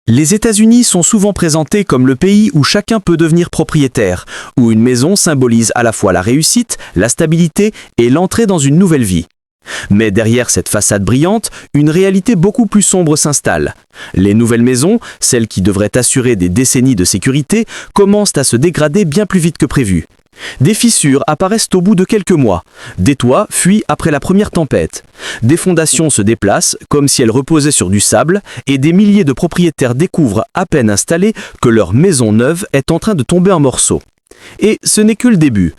Les États-Unis sont souvent présentés comme le pays où chacun peut devenir propriétaire, où une maison symbolise à la fois la réussite, la stabilité et l'entrée dans une nouvelle vie. Mais derrière cette façade brillante, une réalité beaucoup plus sombre s'installe. Les nouvelles maisons, celles qui devraient assurer des décennies de sécurité, commencent à se dégrader bien plus vite que prévu. Des fissures apparaissent au bout de quelques mois. Des toits fuient après la première tempête. Des fondations se déplacent comme si elles reposaient sur du sable et des milliers de propriétaires découvrent à peine installés que leur maison neuve est en train de tomber en morceaux. Et ce n'est que le début.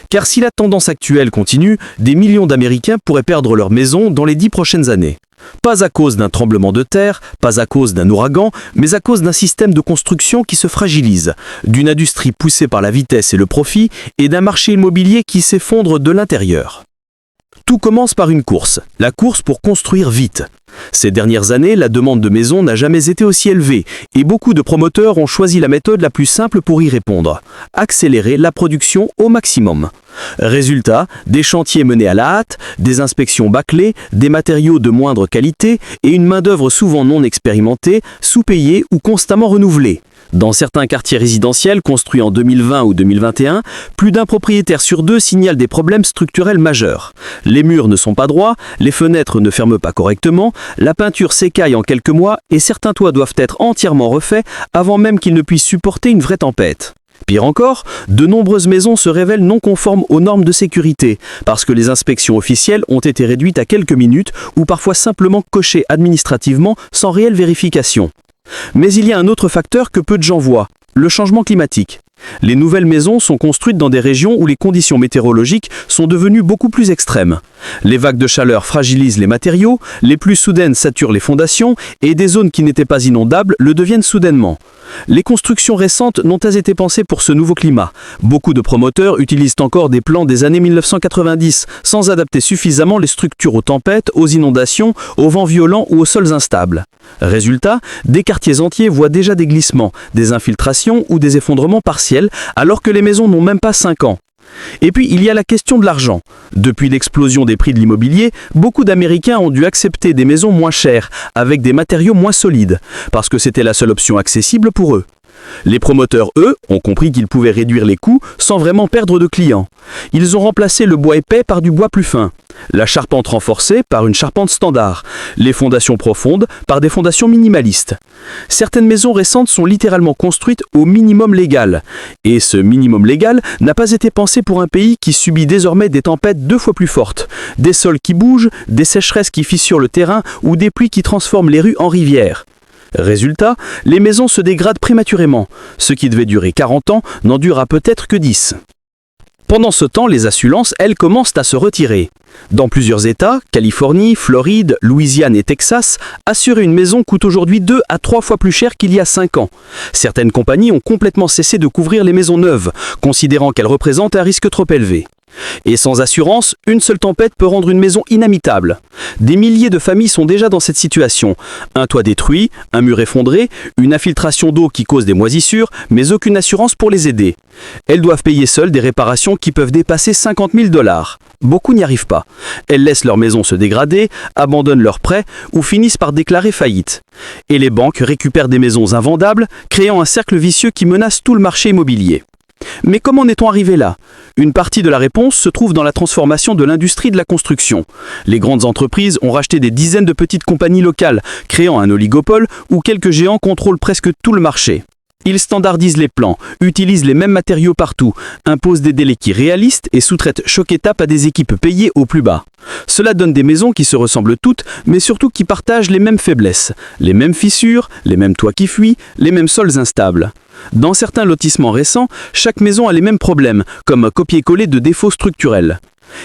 Car si la tendance actuelle continue, des millions d'Américains pourraient perdre leur maison dans les 10 prochaines années. Pas à cause d'un tremblement de terre, pas à cause d'un ouragan, mais à cause d'un système de construction qui se fragilise, d'une industrie poussée par la vitesse et le profit, et d'un marché immobilier qui s'effondre de l'intérieur. Tout commence par une course, la course pour construire vite. Ces dernières années, la demande de maisons n'a jamais été aussi élevée et beaucoup de promoteurs ont choisi la méthode la plus simple pour y répondre, accélérer la production au maximum. Résultat, des chantiers menés à la hâte, des inspections bâclées, des matériaux de moindre qualité et une main-d'œuvre souvent non expérimentée, sous-payée ou constamment renouvelée. Dans certains quartiers résidentiels construits en 2020 ou 2021, plus d'un propriétaire sur deux signale des problèmes structurels majeurs. Les murs ne sont pas droits, les fenêtres ne ferment pas correctement, la peinture s'écaille en quelques mois et certains toits doivent être entièrement refaits avant même qu'ils ne puissent supporter une vraie tempête. Pire encore, de nombreuses maisons se révèlent non conformes aux normes de sécurité parce que les inspections officielles ont été réduites à quelques minutes ou parfois simplement cochées administrativement sans réelle vérification. Mais il y a un autre facteur que peu de gens voient, le changement climatique. Les nouvelles maisons sont construites dans des régions où les conditions météorologiques sont devenues beaucoup plus extrêmes. Les vagues de chaleur fragilisent les matériaux, les pluies soudaines saturent les fondations et des zones qui n'étaient pas inondables le deviennent soudainement. Les constructions récentes n'ont pas été pensées pour ce nouveau climat. Beaucoup de promoteurs utilisent encore des plans des années 1990 sans adapter suffisamment les structures aux tempêtes, aux inondations, aux vents violents ou aux sols instables. Résultat, des quartiers entiers voient déjà des glissements, des infiltrations ou des effondrements partiels alors que les maisons n'ont même pas 5 ans. Et puis il y a la question de l'argent. Depuis l'explosion des prix de l'immobilier, beaucoup d'Américains ont dû accepter des maisons moins chères, avec des matériaux moins solides, parce que c'était la seule option accessible pour eux. Les promoteurs, eux, ont compris qu'ils pouvaient réduire les coûts sans vraiment perdre de clients. Ils ont remplacé le bois épais par du bois plus fin, la charpente renforcée par une charpente standard, les fondations profondes par des fondations minimalistes. Certaines maisons récentes sont littéralement construites au minimum légal. Et ce minimum légal n'a pas été pensé pour un pays qui subit désormais des tempêtes 2 fois plus fortes, des sols qui bougent, des sécheresses qui fissurent le terrain ou des pluies qui transforment les rues en rivières. Résultat, les maisons se dégradent prématurément. Ce qui devait durer 40 ans n'en durera peut-être que 10. Pendant ce temps, les assurances, elles, commencent à se retirer. Dans plusieurs États, Californie, Floride, Louisiane et Texas, assurer une maison coûte aujourd'hui 2 à 3 fois plus cher qu'il y a 5 ans. Certaines compagnies ont complètement cessé de couvrir les maisons neuves, considérant qu'elles représentent un risque trop élevé. Et sans assurance, une seule tempête peut rendre une maison inhabitable. Des milliers de familles sont déjà dans cette situation. Un toit détruit, un mur effondré, une infiltration d'eau qui cause des moisissures, mais aucune assurance pour les aider. Elles doivent payer seules des réparations qui peuvent dépasser 50 000 $. Beaucoup n'y arrivent pas. Elles laissent leur maison se dégrader, abandonnent leurs prêts ou finissent par déclarer faillite. Et les banques récupèrent des maisons invendables, créant un cercle vicieux qui menace tout le marché immobilier. Mais comment en est-on arrivé là? Une partie de la réponse se trouve dans la transformation de l'industrie de la construction. Les grandes entreprises ont racheté des dizaines de petites compagnies locales, créant un oligopole où quelques géants contrôlent presque tout le marché. Ils standardisent les plans, utilisent les mêmes matériaux partout, imposent des délais qui réalistes et sous-traitent chaque étape à des équipes payées au plus bas. Cela donne des maisons qui se ressemblent toutes, mais surtout qui partagent les mêmes faiblesses, les mêmes fissures, les mêmes toits qui fuient, les mêmes sols instables. Dans certains lotissements récents, chaque maison a les mêmes problèmes, comme un copier-coller de défauts structurels.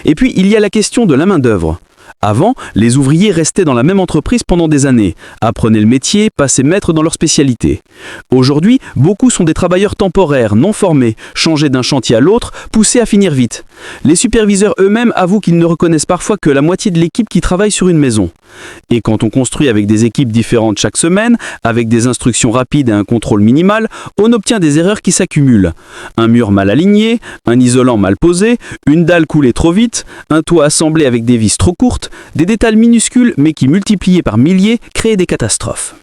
Et puis il y a la question de la main-d'œuvre. Avant, les ouvriers restaient dans la même entreprise pendant des années, apprenaient le métier, passaient maître dans leur spécialité. Aujourd'hui, beaucoup sont des travailleurs temporaires, non formés, changés d'un chantier à l'autre, poussés à finir vite. Les superviseurs eux-mêmes avouent qu'ils ne reconnaissent parfois que la moitié de l'équipe qui travaille sur une maison. Et quand on construit avec des équipes différentes chaque semaine, avec des instructions rapides et un contrôle minimal, on obtient des erreurs qui s'accumulent. Un mur mal aligné, un isolant mal posé, une dalle coulée trop vite, un toit assemblé avec des vis trop courtes, des détails minuscules mais qui multipliés par milliers créent des catastrophes.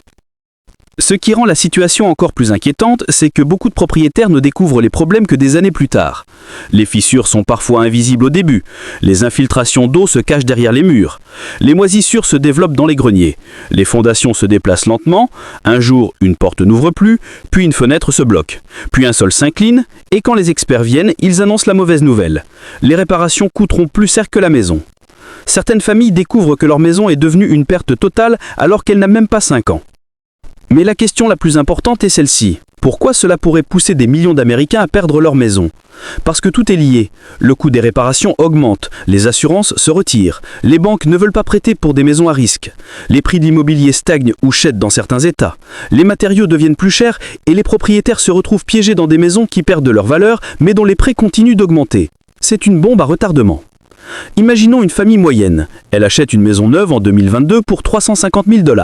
Ce qui rend la situation encore plus inquiétante, c'est que beaucoup de propriétaires ne découvrent les problèmes que des années plus tard. Les fissures sont parfois invisibles au début, les infiltrations d'eau se cachent derrière les murs, les moisissures se développent dans les greniers, les fondations se déplacent lentement, un jour une porte n'ouvre plus, puis une fenêtre se bloque, puis un sol s'incline, et quand les experts viennent, ils annoncent la mauvaise nouvelle. Les réparations coûteront plus cher que la maison. Certaines familles découvrent que leur maison est devenue une perte totale alors qu'elle n'a même pas 5 ans. Mais la question la plus importante est celle-ci. Pourquoi cela pourrait pousser des millions d'Américains à perdre leur maison? Parce que tout est lié. Le coût des réparations augmente, les assurances se retirent, les banques ne veulent pas prêter pour des maisons à risque, les prix de l'immobilier stagnent ou chutent dans certains États, les matériaux deviennent plus chers et les propriétaires se retrouvent piégés dans des maisons qui perdent de leur valeur mais dont les prêts continuent d'augmenter. C'est une bombe à retardement. Imaginons une famille moyenne. Elle achète une maison neuve en 2022 pour 350 000 $.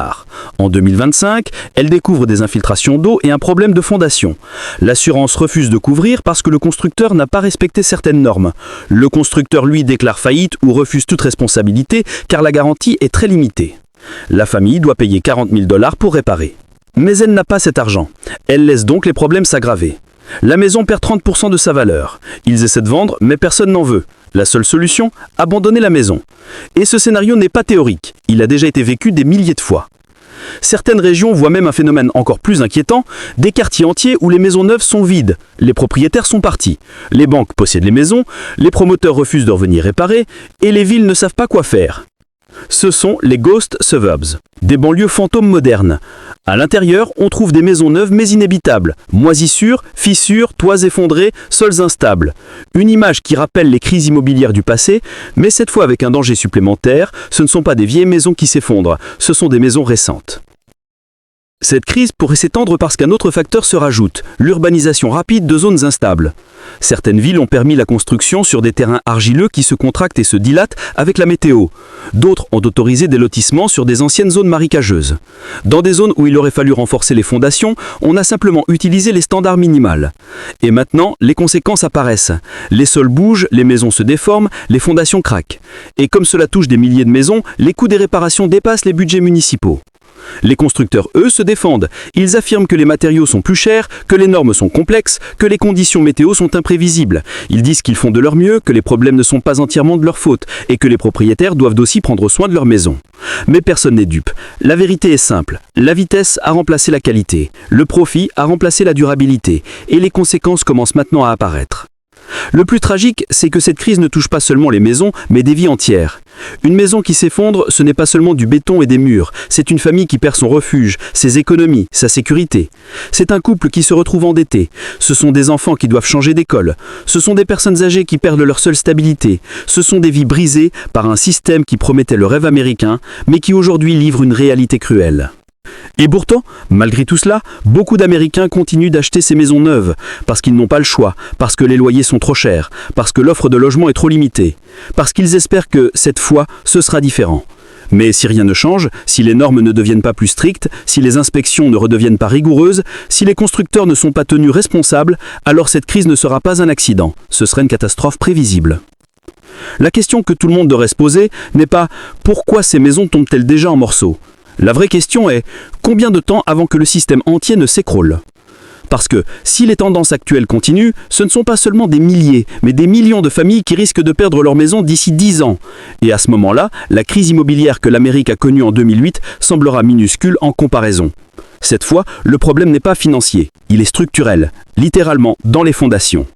En 2025, elle découvre des infiltrations d'eau et un problème de fondation. L'assurance refuse de couvrir parce que le constructeur n'a pas respecté certaines normes. Le constructeur, lui, déclare faillite ou refuse toute responsabilité car la garantie est très limitée. La famille doit payer 40 000 $ pour réparer. Mais elle n'a pas cet argent. Elle laisse donc les problèmes s'aggraver. La maison perd 30% de sa valeur. Ils essaient de vendre, mais personne n'en veut. La seule solution, abandonner la maison. Et ce scénario n'est pas théorique, il a déjà été vécu des milliers de fois. Certaines régions voient même un phénomène encore plus inquiétant, des quartiers entiers où les maisons neuves sont vides, les propriétaires sont partis, les banques possèdent les maisons, les promoteurs refusent de revenir réparer, et les villes ne savent pas quoi faire. Ce sont les ghost suburbs, des banlieues fantômes modernes. À l'intérieur, on trouve des maisons neuves mais inhabitables, moisissures, fissures, toits effondrés, sols instables. Une image qui rappelle les crises immobilières du passé, mais cette fois avec un danger supplémentaire, ce ne sont pas des vieilles maisons qui s'effondrent, ce sont des maisons récentes. Cette crise pourrait s'étendre parce qu'un autre facteur se rajoute, l'urbanisation rapide de zones instables. Certaines villes ont permis la construction sur des terrains argileux qui se contractent et se dilatent avec la météo. D'autres ont autorisé des lotissements sur des anciennes zones marécageuses. Dans des zones où il aurait fallu renforcer les fondations, on a simplement utilisé les standards minimales. Et maintenant, les conséquences apparaissent. Les sols bougent, les maisons se déforment, les fondations craquent. Et comme cela touche des milliers de maisons, les coûts des réparations dépassent les budgets municipaux. Les constructeurs, eux, se défendent. Ils affirment que les matériaux sont plus chers, que les normes sont complexes, que les conditions météo sont imprévisibles. Ils disent qu'ils font de leur mieux, que les problèmes ne sont pas entièrement de leur faute et que les propriétaires doivent aussi prendre soin de leur maison. Mais personne n'est dupe. La vérité est simple. La vitesse a remplacé la qualité. Le profit a remplacé la durabilité. Et les conséquences commencent maintenant à apparaître. Le plus tragique, c'est que cette crise ne touche pas seulement les maisons, mais des vies entières. Une maison qui s'effondre, ce n'est pas seulement du béton et des murs, c'est une famille qui perd son refuge, ses économies, sa sécurité. C'est un couple qui se retrouve endetté, ce sont des enfants qui doivent changer d'école, ce sont des personnes âgées qui perdent leur seule stabilité, ce sont des vies brisées par un système qui promettait le rêve américain, mais qui aujourd'hui livre une réalité cruelle. Et pourtant, malgré tout cela, beaucoup d'Américains continuent d'acheter ces maisons neuves, parce qu'ils n'ont pas le choix, parce que les loyers sont trop chers, parce que l'offre de logement est trop limitée, parce qu'ils espèrent que, cette fois, ce sera différent. Mais si rien ne change, si les normes ne deviennent pas plus strictes, si les inspections ne redeviennent pas rigoureuses, si les constructeurs ne sont pas tenus responsables, alors cette crise ne sera pas un accident, ce serait une catastrophe prévisible. La question que tout le monde devrait se poser n'est pas « pourquoi ces maisons tombent-elles déjà en morceaux ?» La vraie question est « combien de temps avant que le système entier ne s'écroule ?» Parce que si les tendances actuelles continuent, ce ne sont pas seulement des milliers, mais des millions de familles qui risquent de perdre leur maison d'ici 10 ans. Et à ce moment-là, la crise immobilière que l'Amérique a connue en 2008 semblera minuscule en comparaison. Cette fois, le problème n'est pas financier, il est structurel, littéralement dans les fondations.